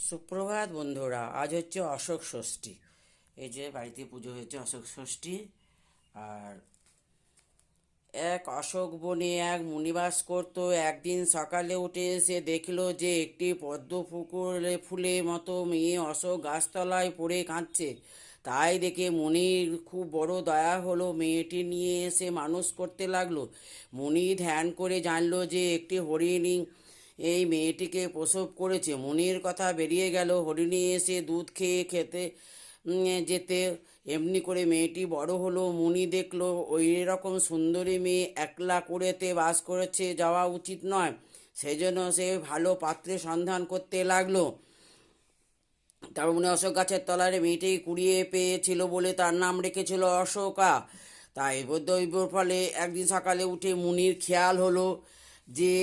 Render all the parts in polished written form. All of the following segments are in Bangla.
সুপ্রভাত বন্ধুরা, আজ হচ্ছে অশোক ষষ্ঠী। এই যে বাড়িতে পুজো হয়েছে অশোক ষষ্ঠী। আর এক অশোক বনে এক মুনিবাস করত। একদিন সকালে উঠে এসে দেখলো যে একটি পদ্ম ফুলের মতো মেয়ে অশোক গাছতলায় পড়ে কাঁদছে। তাই দেখে মুনির খুব বড় দয়া হলো, মেয়েটি নিয়ে এসে মানুষ করতে লাগলো। মুনি ধ্যান করে জানলো যে একটি হরিণী এই মেয়েটিকে প্রসব করেছে। মুনির কথা বেরিয়ে গেল, হরিণী এসে দুধ খেয়ে খেতে যেতে এমনি করে মেয়েটি বড় হলো। মুনি দেখলো ওই রকম সুন্দরী মেয়ে একলা কুড়েতে বাস করেছে, যাওয়া উচিত নয়। সেই জন্য সে ভালো পাত্রের সন্ধান করতে লাগলো। তারপর উনি অশোক গাছের তলায় মেয়েটি কুড়িয়ে পেয়েছিল বলে তার নাম রেখেছিল অশোকা। তাই দৈবর ফলে একদিন সকালে উঠে মুনির খেয়াল হলো যে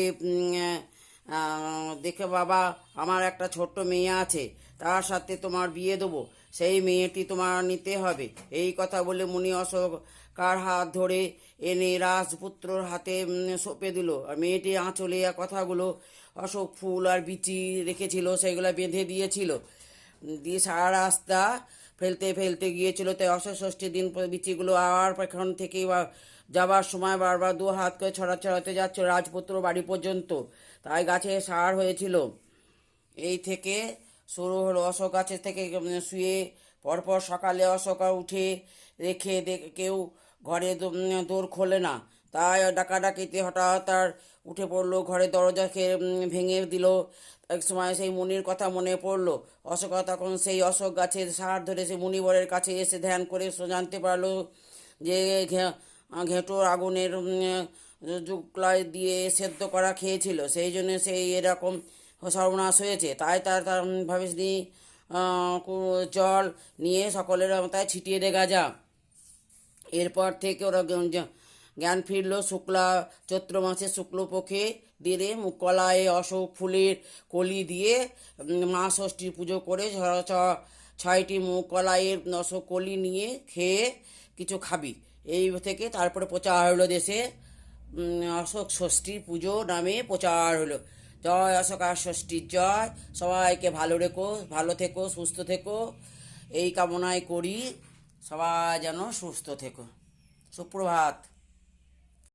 দেখে বাবা, আমার একটা ছোট্ট মেয়ে আছে, তার সাথে তোমার বিয়ে দেবো, সেই মেয়েটি তোমার নিতে হবে। এই কথা বলে মুনি অশোকার হাত ধরে এনে রাজপুত্রর হাতে সঁপে দিল। আর মেয়েটি আঁচলে কথাগুলো অশোক ফুল আর বিচি রেখেছিল সেগুলো বেঁধে দিয়েছিল। দিয়ে সারা রাস্তা ফেলতে ফেলতে গিয়েছিল। তাই অশোক ষষ্ঠীর দিন বিচিগুলো আর এখান থেকে যাবার সময় বারবার দু হাত করে ছড়াতে যাচ্ছে রাজপুত্র বাড়ি পর্যন্ত। তাই গাছে সার হয়েছিল। এই থেকে শুরু হলো অশোক গাছের থেকে শুয়ে পরপর সকালে অশোকা উঠে রেখে কেউ ঘরে দোর খোলে না। তাই ডাকাডাকিতে হঠাৎ তার উঠে পড়লো, ঘরে দরজা ভেঙে দিল। এক সময় সেই মুনির কথা মনে পড়লো। অশোকা তখন সেই অশোক গাছের সার ধরে সে মুনিবরের কাছে এসে ধ্যান করে জানতে পারলো যে ঘেঁটোর আগুনের জুকলাই দিয়ে সেদ্ধ করা খেয়েছিল, সেই জন্য সেই এরকম সর্বনাশ হয়েছে। তাই তার তার ভাবিসনি জল নিয়ে সকলের মাথায় ছিটিয়ে দেখা যা। এরপর থেকে ওরা জ্ঞান ফিরল। শুক্লা চৈত্র মাসে শুক্লপক্ষে দিনে কলায় অশোক ফুলের কলি দিয়ে মা ষষ্ঠীর পুজো করে ছয়টি মুখ কলাইয়ের অশোক কলি নিয়ে খেয়ে কিছু খাবি। এই থেকে তারপরে প্রচার হলো দেশে, অশোক ষষ্ঠীর পুজো নামে প্রচার হলো। জয় অশোকা ষষ্ঠীর জয়। সবাইকে ভালো রেখো, ভালো থেকো, সুস্থ থেকো, এই কামনাই করি। সবাই যেন সুস্থ থেকো। সুপ্রভাত।